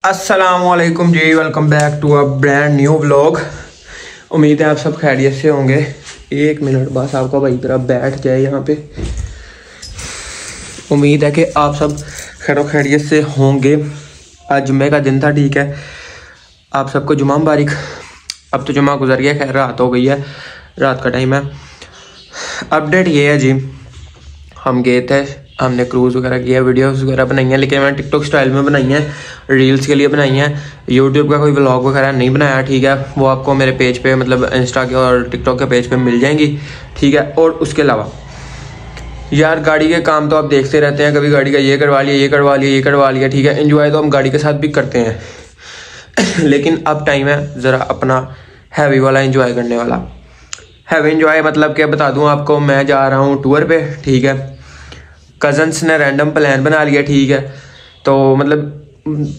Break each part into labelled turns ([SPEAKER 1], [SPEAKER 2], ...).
[SPEAKER 1] अस्सलामुअलैकुम जी, welcome back to a brand new vlog. उम्मीद है आप सब खैरियत से होंगे। एक मिनट बस आपका भाई तरह बैठ जाए यहाँ पे। उम्मीद है कि आप सब खैर खैरियत से होंगे। आज जुम्मे का दिन था, ठीक है। आप सबको जुम्मा मुबारक। अब तो जुम्मा गुजर गया, खैर रात हो गई है, रात का टाइम है। अपडेट ये है जी, हम गए थे, हमने क्रूज़ वगैरह किया, वीडियोस वगैरह बनाई हैं, लेकिन मैंने टिकटॉक स्टाइल में बनाई हैं, रील्स के लिए बनाई हैं। यूट्यूब का कोई व्लॉग वगैरह नहीं बनाया, ठीक है। वो आपको मेरे पेज पे, मतलब इंस्टा के और टिकटॉक के पेज पे मिल जाएंगी, ठीक है। और उसके अलावा यार गाड़ी के काम तो आप देखते रहते हैं, कभी गाड़ी का ये करवा लिया, ये करवा लिया, ये करवा लिया, ठीक है। एंजॉय तो हम गाड़ी के साथ भी करते हैं लेकिन अब टाइम है ज़रा अपना हैवी वाला एंजॉय करने वाला। हैवी एंजॉय मतलब क्या बता दूँ आपको, मैं जा रहा हूँ टूर पे, ठीक है। कज़न्स ने रैंडम प्लान बना लिया, ठीक है। तो मतलब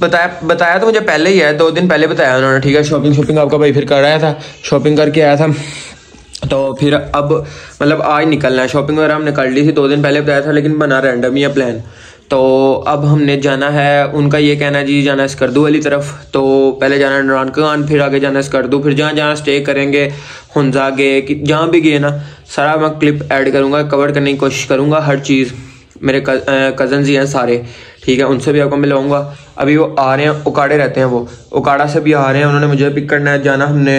[SPEAKER 1] बताया तो मुझे पहले ही है, 2 दिन पहले बताया उन्होंने, ठीक है। शॉपिंग आपका भाई फिर कर आया था, शॉपिंग करके आया था। तो फिर अब मतलब आज निकलना है। शॉपिंग वगैरह हमने कर ली थी, 2 दिन पहले बताया था, लेकिन बना रैंडम ही है प्लान। तो अब हमने जाना है, उनका ये कहना है जी जाना है स्कर्दू वाली तरफ। तो पहले जाना है इमरान खान, फिर आगे जाना है स्कर्दू, फिर जहाँ जहाँ स्टे करेंगे, हुंजा गए, कि जहाँ भी गए ना, सारा मैं क्लिप ऐड करूँगा, कवर करने की कोशिश करूँगा हर चीज़। मेरे कज़न्स ही हैं सारे, ठीक है, उनसे भी आपको मिलवाऊंगा। अभी वो आ रहे हैं, उकाड़े रहते हैं, वो उकाड़ा से भी आ रहे हैं, उन्होंने मुझे पिक करना है। जाना हमने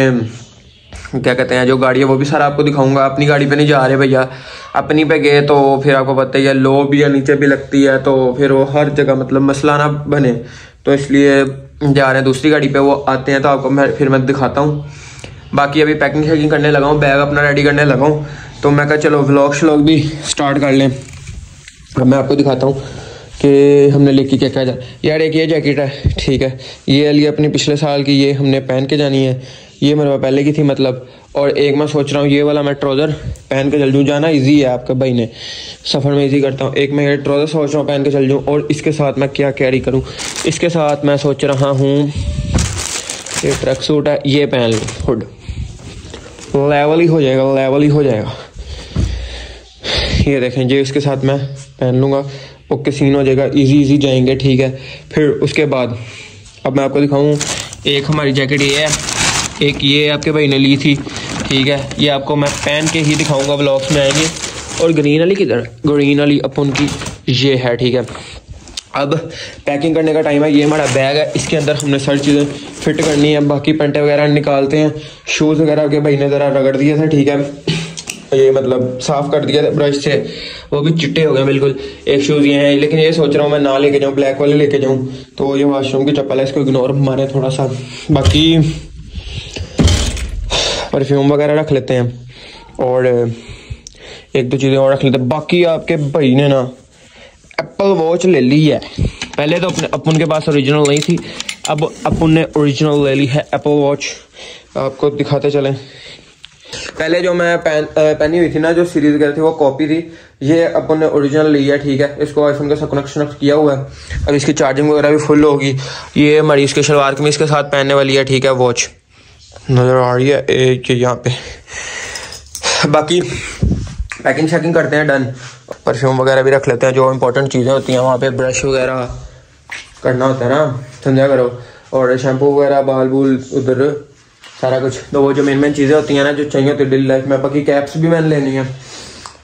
[SPEAKER 1] क्या कहते हैं, जो गाड़ी है वो भी सारा आपको दिखाऊंगा। अपनी गाड़ी पे नहीं जा रहे भैया, अपनी पे गए तो फिर आपको पता ही है, लो भी है, नीचे भी लगती है, तो फिर वो हर जगह मतलब मसला ना बने, तो इसलिए जा रहे हैं दूसरी गाड़ी पे। वो आते हैं तो आपको मैं दिखाता हूँ। बाकी अभी पैकिंग शैकिंग करने लगा हूँ, बैग अपना रेडी करने लगा हूँ। तो मैं कहा चलो व्लॉग श्लॉग भी स्टार्ट कर लें। अब मैं आपको दिखाता हूँ कि हमने लेके क्या क्या यार। एक ये जैकेट है, ठीक है, ये लिए अपनी पिछले साल की, ये हमने पहन के जानी है, ये मेरे पास पहले की थी मतलब। और एक मैं सोच रहा हूँ ये वाला मैं ट्राउज़र पहन के चल दूँ, जाना इजी है, आपके भाई ने सफ़र में इजी करता हूँ। एक मैं ये ट्राउज़र सोच रहा हूँ पहन के चल दूँ। और इसके साथ मैं क्या कैरी करूँ, इसके साथ मैं सोच रहा हूँ ये ट्रैक सूट है, ये पहन लूँ, हुड लेवल ही हो जाएगा, लेवल ही हो जाएगा। ये देखें जी, इसके साथ मैं पहन लूँगा, ओके सीन हो जाएगा, इजी जाएंगे, ठीक है। फिर उसके बाद अब मैं आपको दिखाऊँ, एक हमारी जैकेट ये है, एक ये आपके भाई ने ली थी, ठीक है। ये आपको मैं पहन के ही दिखाऊंगा, व्लॉग्स में आएंगे। और ग्रीन वाली किधर, ग्रीन वाली अपन की ये है, ठीक है। अब पैकिंग करने का टाइम है। ये हमारा बैग है, इसके अंदर हमने सारी चीज़ें फिट करनी है। बाकी पेंटे वगैरह निकालते हैं, शूज़ वगैरह के भाई ने ज़रा रगड़ दिए थे, ठीक है, ये मतलब साफ़ कर दिया था ब्रश से, वो भी चिट्टे हो गए बिल्कुल। एक शूज़ ये हैं, लेकिन ये सोच रहा हूँ मैं ना लेके जाऊँ, ब्लैक वाले लेके जाऊँ। तो ये वॉशरूम की चप्पल है, इसको इग्नोर मारे थोड़ा सा। बाकी परफ्यूम वगैरह रख लेते हैं, और 1-2 चीज़ें और रख लेते हैं। बाकी आपके भाई ने ना एप्पल वॉच ले ली है। पहले तो अपन के पास ओरिजिनल नहीं थी, अब अपन ने ओरिजिनल ले ली है एप्पल वॉच। आपको दिखाते चलें। पहले जो मैं पहनी हुई थी ना, जो सीरीज गई थी, वो कॉपी थी। ये अपन ने ओरिजिनल ली है, ठीक है। इसको आईफोन के साथ कनेक्शन किया हुआ है। अब इसकी चार्जिंग वगैरह भी फुल होगी। ये हमारी इसके शलवार कमीज के साथ पहनने वाली है, ठीक है। वॉच नज़र आ रही है एक यहाँ पे। बाकी पैकिंग शैकिंग करते हैं, डन। परफ्यूम वगैरह भी रख लेते हैं, जो इंपॉर्टेंट चीज़ें होती हैं वहाँ पे। ब्रश वगैरह करना होता है ना, समझा करो। और शैम्पू वगैरह, बाल बूल उधर सारा कुछ। तो वो जो मेन चीज़ें होती हैं ना, जो चाहिए होती है डेली लाइफ में। बाकी कैप्स भी मैंने लेनी है,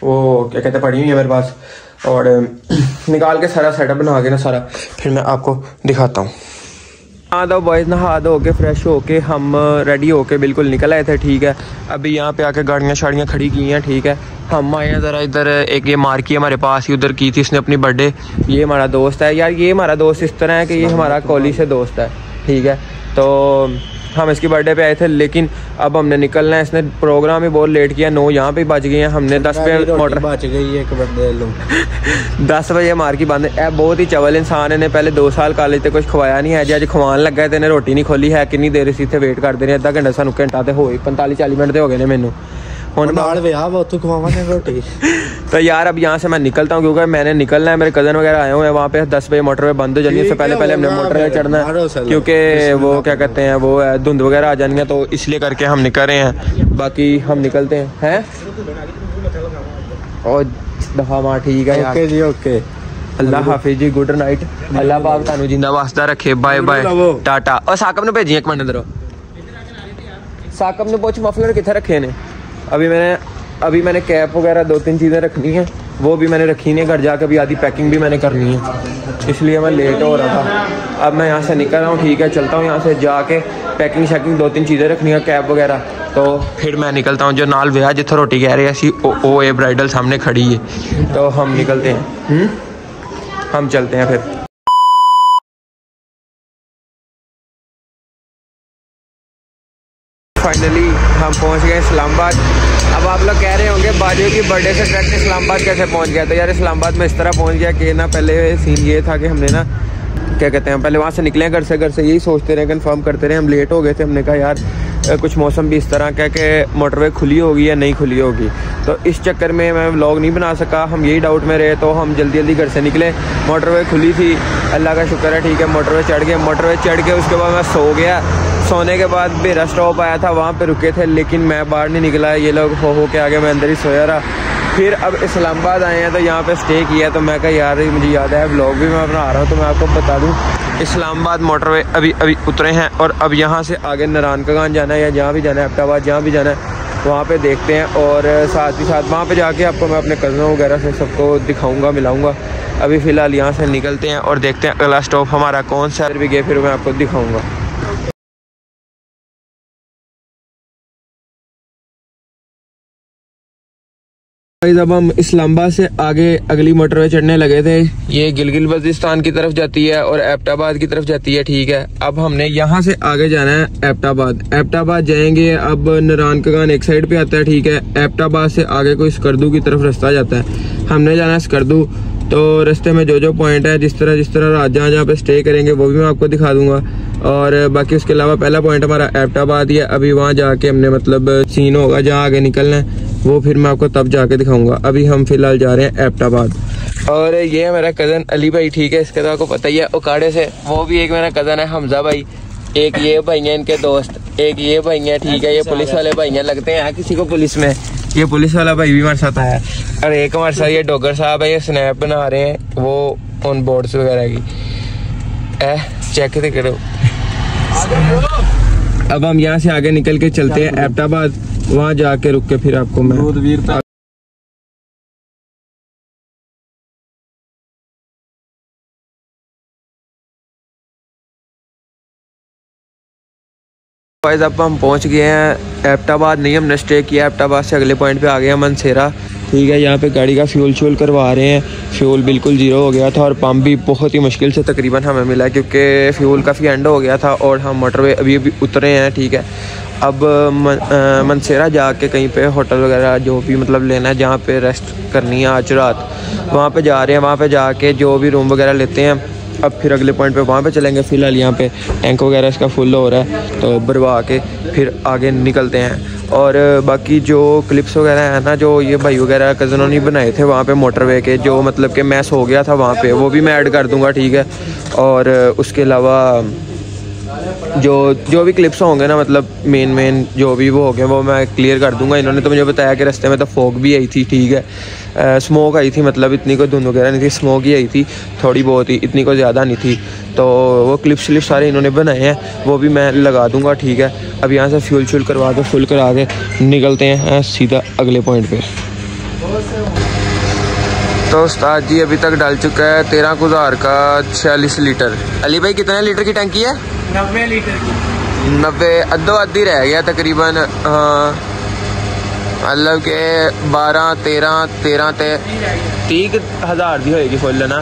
[SPEAKER 1] वो क्या कहते हैं, पड़ी हुई है मेरे पास। और निकाल के सारा सेटअप बना के ना सारा, फिर मैं आपको दिखाता हूँ। नहा दो बॉयज़, नहा धो के फ्रेश होके हम रेडी होके बिल्कुल निकल आए थे, ठीक है। अभी यहाँ पे आके गाड़ियाँ शाड़ियाँ खड़ी की हैं, ठीक है। हम आए हैं ज़रा इधर, एक ये मार्की हमारे पास ही उधर की थी, इसने अपनी बर्थडे। ये हमारा दोस्त है यार, ये हमारा दोस्त इस तरह है कि ये हमारा कॉलेज से दोस्त है, ठीक है। तो हम इसकी बर्थडे पे आए थे, लेकिन अब हमने निकलना है। इसने प्रोग्राम ही बहुत लेट किया, 9 यहाँ पे बज गए हैं। हमने 10 पे मोटर बच गई है, एक बंदे लोग 10 बजे मार की बंद है। बहुत ही चवल इंसान है, पहले 2 साल कॉलेज से कुछ खवाया नहीं है, अज खवान लगा है, तेने रोटी नहीं खोली है। कितनी देर से इतने वेट करते रहे, 1/2 घंटा, सानू घंटा तो हो 45-40 मिनट हो गए ने मैनू। रोटी तो यार अब यहाँ से मैं निकलता हूँ, क्योंकि मैंने निकलना है। मेरे कज़न वगैरह आए हुए हैं वहाँ पे। 10 बजे मोटर पे बंद हो जानी है, उससे पहले हमने मोटर पे चढ़ना है, क्योंकि वो क्या कहते हैं, वो धुंध वगैरह आ जानी है, तो इसलिए करके हम निकल रहे हैं। बाकी हम निकलते हैं और दफा मार, ठीक है। ओके जी, ओके। अल्लाह हाफिज जी, गुड नाइट। अल्लाह पाक तानू जिंदा वास्ता रखे, बाय बाय, टाटा। और साकब ने भेजी एक मिनट अंदर, साकब ने पूछ मफलर कितने रखे ने। अभी मैंने कैप वगैरह 2-3 चीज़ें रखनी है, वो भी मैंने रखी नहीं, घर जाकर भी आधी पैकिंग भी मैंने करनी है, इसलिए मैं लेट हो रहा था। अब मैं यहाँ से निकल रहा हूँ, ठीक है, चलता हूँ यहाँ से, जाके पैकिंग शैकिंग 2-3 चीज़ें रखनी है, कैब वगैरह, तो फिर मैं निकलता हूँ। जो नाल विआह जिथे रोटी कह रहे ऐसी ओ ए ब्राइडल सामने खड़ी है, तो हम निकलते हैं, हम चलते हैं फिर। फाइनली हम पहुंच गए इस्लामाबाद। अब आप लोग कह रहे होंगे बाजू की बर्थडे से डायरेक्ट इस्लामाबाद कैसे पहुंच गया? तो यार इस्लामाबाद में इस तरह पहुंच गया कि ना, पहले सीन ये था कि हमने ना क्या कहते हैं, पहले वहाँ से निकले घर से यही सोचते रहे, कंफर्म करते रहे, हम लेट हो गए थे। हमने कहा यार कुछ मौसम भी इस तरह का कि मोटरवे खुली होगी या नहीं खुली होगी, तो इस चक्कर में मैं व्लॉग नहीं बना सका। हम यही डाउट में रहे, तो हम जल्दी घर से निकले। मोटरवे खुली थी, अल्लाह का शुक्र है, ठीक है, मोटरवे चढ़ के उसके बाद मैं सो गया। सोने के बाद बेरा स्टॉप आया था, वहाँ पे रुके थे, लेकिन मैं बाहर नहीं निकला। ये लोग हो के आगे, मैं अंदर ही सोया रहा। फिर अब इस्लामाबाद आए हैं तो यहाँ पे स्टे किया, तो मैं कहा यार मुझे याद है व्लॉग भी मैं बना रहा हूँ, तो मैं आपको बता दूँ इस्लामाबाद मोटरवे अभी उतरे हैं, और अब यहाँ से आगे नारायण का गान जाना है, या जहाँ भी जाना है, एबटाबाद जहाँ भी जाना है, वहाँ पे देखते हैं। और साथ ही साथ वहाँ पे जाके आपको मैं अपने कज़नों वगैरह से सबको दिखाऊँगा, मिलाऊँगा। अभी फ़िलहाल यहाँ से निकलते हैं और देखते हैं अगला स्टॉप हमारा कौन सा भी गए, फिर मैं आपको दिखाऊँगा। जब हम इस्लामाबाद से आगे अगली मोटरवे चढ़ने लगे थे, ये गिलगित बल्तिस्तान की तरफ जाती है और एबटाबाद की तरफ जाती है, ठीक है। अब हमने यहाँ से आगे जाना है एबटाबाद जाएंगे। अब नारायण का गान एक साइड पे आता है, ठीक है। एबटाबाद से आगे कोई स्कर्दू की तरफ रास्ता जाता है, हमने जाना है स्कर्दू। तो रास्ते में जो पॉइंट है, जिस तरह जहाँ पे स्टे करेंगे वो भी मैं आपको दिखा दूंगा। और बाकी उसके अलावा पहला पॉइंट हमारा एबटाबाद ही है। अभी वहाँ जाके हमने मतलब सीन होगा जहाँ आगे निकलना है, वो फिर मैं आपको तब जाके दिखाऊंगा। अभी हम फिलहाल जा रहे हैं एबटाबाद। और ये है मेरा कज़न अली भाई, ठीक है, इसका तो आपको पता ही है, उकाड़े से। वो भी एक मेरा कज़न है हमजा भाई, एक ये भाई हैं इनके दोस्त, एक ये भाई हैं, ठीक है। ये पुलिस वाले भाई हैं, लगते हैं किसी को पुलिस में। ये पुलिस वाला भाई भी हमारे साथ आया, और एक हमारे साथ ये डॉगर साहब है, ये स्नैप बना रहे हैं वो ऑन बोर्ड्स वगैरह की, चेक तो करो। अब हम यहाँ से आगे निकल के चलते हैं एबटाबाद, वहाँ जाके रुक के फिर आपको मैं अब हम पहुँच गए हैं एबटाबाद। नहीं, हमने स्टे किया एबटाबाद से अगले पॉइंट पे आ गया मनसेरा, ठीक है। यहाँ पे गाड़ी का फ्यूल करवा रहे हैं, फ्यूल बिल्कुल ज़ीरो हो गया था, और पम्प भी बहुत ही मुश्किल से तकरीबन हमें मिला, क्योंकि फ्यूल काफ़ी एंड हो गया था, और हम मोटरवे अभी उतरे हैं, ठीक है। अब मनसेरा जाके कहीं पे होटल वगैरह जो भी मतलब लेना है, जहाँ पे रेस्ट करनी है आज रात, वहाँ पे जा रहे हैं। वहाँ पे जाके जो भी रूम वगैरह लेते हैं, अब फिर अगले पॉइंट पे वहाँ पे चलेंगे। फ़िलहाल यहाँ पे टैंक वगैरह इसका फुल हो रहा है, तो भरवा के फिर आगे निकलते हैं। और बाकी जो क्लिप्स वगैरह है ना, जो ये भाई वगैरह कज़नों ने बनाए थे वहाँ पे मोटरवे के, जो मतलब कि मैं सो गया था वहाँ पे, वो भी मैं ऐड कर दूँगा, ठीक है। और उसके अलावा जो भी क्लिप्स होंगे ना, मतलब मेन जो भी वो हो गए, वो मैं क्लियर कर दूंगा। इन्होंने तो मुझे बताया कि रास्ते में तो फॉग भी आई थी, ठीक है, स्मोक आई थी, मतलब इतनी कोई धुंध वगैरह नहीं थी, स्मोक ही आई थी थोड़ी बहुत ही, इतनी कोई ज़्यादा नहीं थी। तो वो क्लिप्स सारे इन्होंने बनाए हैं, वो भी मैं लगा दूंगा, ठीक है। अब यहाँ से फ्यूल करवा के फुल करा के निकलते हैं सीधा अगले पॉइंट पर। तो उस्ताद जी अभी तक डाल चुका है 13,000 का 46 लीटर। अली भाई कितने लीटर की टंकी है?
[SPEAKER 2] 90 लीटर की।
[SPEAKER 1] 90, अद्धो अद्धी रह गया तकरीबन। हाँ, मतलब के 12, 13 30,000 दी होएगी फुल ना,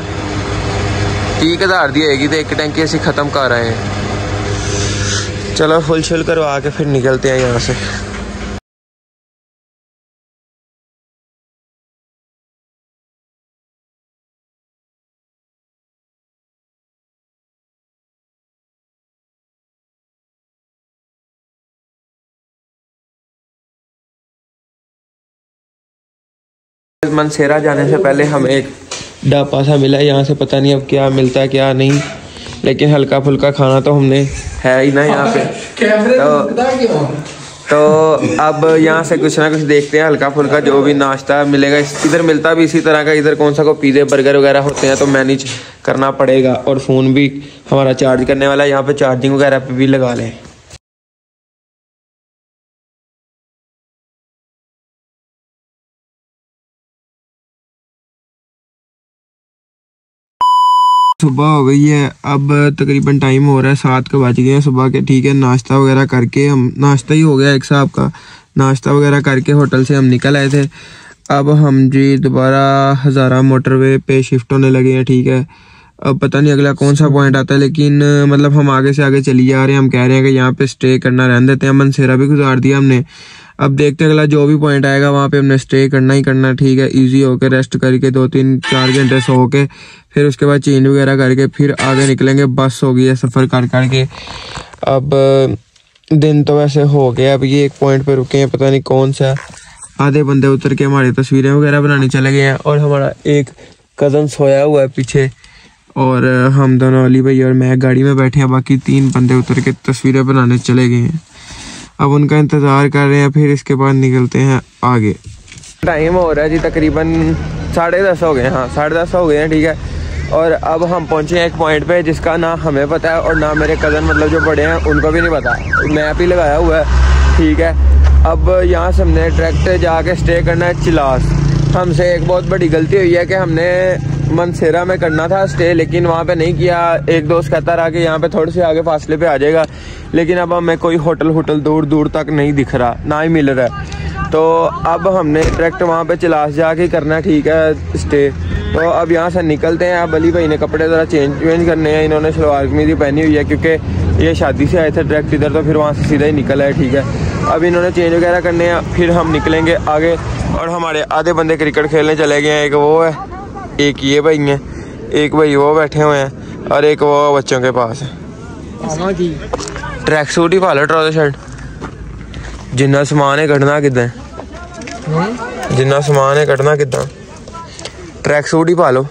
[SPEAKER 1] 30,000 दी होएगी। तो एक टंकी ऐसी ख़त्म कर रहे हैं। चलो फुल करवा के फिर निकलते हैं यहाँ से। मनसेरा जाने से पहले हमें एक ढाबा सा मिला है, यहाँ से पता नहीं अब क्या मिलता है क्या नहीं, लेकिन हल्का फुल्का खाना तो हमने है ही ना यहाँ पे। तो तो अब यहाँ से कुछ ना कुछ देखते हैं, हल्का फुल्का जो भी नाश्ता मिलेगा। इधर मिलता भी इसी तरह का, इधर कौन सा को पिज़्ज़े बर्गर वगैरह होते हैं तो मैनेज करना पड़ेगा। और फ़ोन भी हमारा चार्ज करने वाला है, यहाँ पे चार्जिंग वगैरह पे भी लगा लें। सुबह हो गई है, अब तकरीबन टाइम हो रहा है 7 के बज गए हैं सुबह के। ठीक है, नाश्ता वगैरह करके हम, नाश्ता ही हो गया एक साहब का, नाश्ता वगैरह करके होटल से हम निकल आए थे। अब हम जी दोबारा हज़ारा मोटरवे पे शिफ्ट होने लगे हैं। ठीक है, अब पता नहीं अगला कौन सा पॉइंट आता है, लेकिन मतलब हम आगे से आगे चली जा रहे हैं। हम कह रहे हैं कि यहाँ पे स्टे करना रहने देते हैं। मनसेरा भी गुजार दिया हमने, अब देखते हैं अगला जो भी पॉइंट आएगा वहाँ पे हमने स्टे करना ही करना। ठीक है, इजी होके रेस्ट करके 2-3-4 घंटे सो के फिर उसके बाद चेंज वगैरह करके फिर आगे निकलेंगे। बस हो गई है सफ़र कर के। अब दिन तो वैसे हो गया, अब ये एक पॉइंट पे रुके हैं, पता नहीं कौन सा। आधे बंदे उतर के हमारी तस्वीरें वगैरह बनाने चले गए हैं, और हमारा एक कज़न सोया हुआ है पीछे, और हम दोनों, अली भाई और मैं, गाड़ी में बैठे हैं। बाकी 3 बंदे उतर के तस्वीरें बनाने चले गए हैं। अब उनका इंतज़ार कर रहे हैं, फिर इसके बाद निकलते हैं आगे। टाइम हो रहा है जी तकरीबन 10:30 हो गए हैं। हाँ, 10:30 हो गए हैं। ठीक है, और अब हम पहुँचे हैं एक पॉइंट पे जिसका ना हमें पता है और ना मेरे कज़न मतलब जो बड़े हैं उनको भी नहीं पता। मैप ही लगाया हुआ है। ठीक है, अब यहाँ से हमने डायरेक्ट जाके स्टे करना है चिलास। हमसे एक बहुत बड़ी गलती हुई है कि हमने मनसेरा में करना था स्टे, लेकिन वहाँ पे नहीं किया। एक दोस्त कहता रहा कि यहाँ पे थोड़े से आगे फासले पे आ जाएगा, लेकिन अब हमें कोई होटल दूर दूर तक नहीं दिख रहा, ना ही मिल रहा है। तो अब हमने डायरेक्ट वहाँ पे चिलास जाके करना है। ठीक है, स्टे। तो अब यहाँ से निकलते हैं। अब अली भाई ने कपड़े ज़रा चेंज करने हैं। इन्होंने शलवार कमीज़ पहनी हुई है क्योंकि ये शादी से आए थे डायरेक्ट इधर, तो फिर वहाँ से सीधा ही निकल आए। ठीक है, अब इन्होंने चेंज वगैरह करने हैं, फिर हम निकलेंगे आगे। और हमारे आधे बंदे क्रिकेट खेलने चले गए हैं। एक वो है, एक ये भाई हैं, एक भाई वो बैठे हुए हैं, और एक वो बच्चों के पास है। ट्रैक सूट ही पा लो, ट्राउजर शर्ट, जिन्ना समान है कटना किदा, जिन्ना समान है कटना किदा, ट्रैक सूट ही पा लो।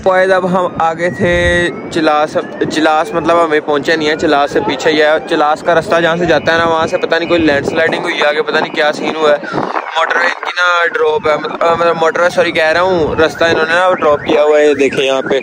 [SPEAKER 1] जब हम आगे थे चिलास मतलब हमें पहुंचे नहीं है, चिलास से पीछे ही है। चिलास का रास्ता जहाँ से जाता है ना, वहाँ से पता नहीं कोई लैंडस्लाइडिंग हुई है आगे, पता नहीं क्या सीन हुआ है। मोटरवे की ना ड्रॉप है, मतलब मोटरवे सॉरी कह रहा हूँ, रास्ता इन्होंने ना ड्रॉप किया हुआ है। देखें यहाँ पे,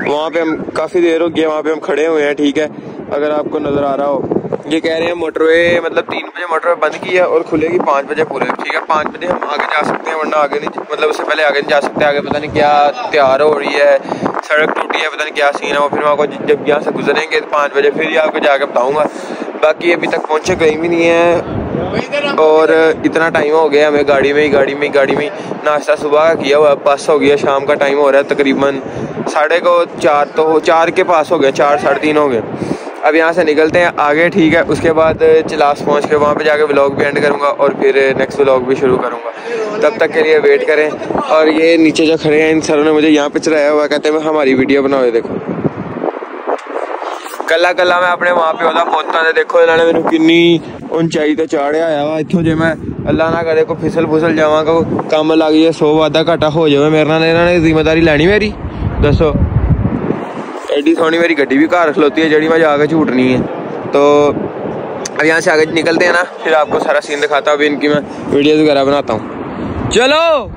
[SPEAKER 1] वहाँ पे हम काफ़ी देर हो गई, वहाँ पे हम खड़े हुए हैं। ठीक है, अगर आपको नज़र आ रहा हो, ये कह रहे हैं मोटरवे मतलब 3 बजे मोटरवे बंद की है और खुलेगी 5 बजे पूरे। ठीक है, 5 बजे हम आगे जा सकते हैं, वरना आगे नहीं, मतलब उससे पहले आगे नहीं जा सकते। आगे पता नहीं क्या तैयार हो रही है, सड़क टूटी है, पता नहीं क्या सीन है वो। फिर मैं आपको जब यहाँ से गुजरेंगे 5 बजे फिर ही आपको जाकर बताऊँगा। बाकी अभी तक पहुँचे कहीं भी नहीं है, और इतना टाइम हो गया हमें गाड़ी में नाश्ता सुबह का किया हुआ, बस हो गया। शाम का टाइम हो रहा है तकरीबन 4:30 तो 4 के पास हो गया, 4 साढ़े 3 हो गए। अब यहाँ से निकलते हैं आगे। ठीक है, उसके बाद चिलास पहुँच के वहाँ पे जाके व्लॉग भी एंड करूँगा और फिर नेक्स्ट व्लॉग भी शुरू करूँगा। तब तक के लिए वेट करें। और ये नीचे जो खड़े हैं, इन सरों ने मुझे यहाँ पे चढ़ाया हुआ, कहते हैं हमारी वीडियो बनाओ। देखो कला मैं अपने वहाँ पे होता पहुँचता है। देखो इन्होंने मैंने किन्नी ऊंचाई तो चाढ़िया आया वा, इतों जे मैं अल्लाह ना करे को फिसल फुसल जावा, को कम लग जाए, 100 वाधा घाटा हो जाए मेरे नाल। इन्होंने जिम्मेदारी लैनी मेरी, दसो। एडी सोहनी मेरी गड्डी भी घर खलोती है जी मैं जाके झूठनी है। तो अब यहाँ से आगे निकलते हैं ना, फिर आपको सारा सीन दिखाता हूँ। अभी इनकी मैं वीडियोज़ वगैरह बनाता हूँ। चलो।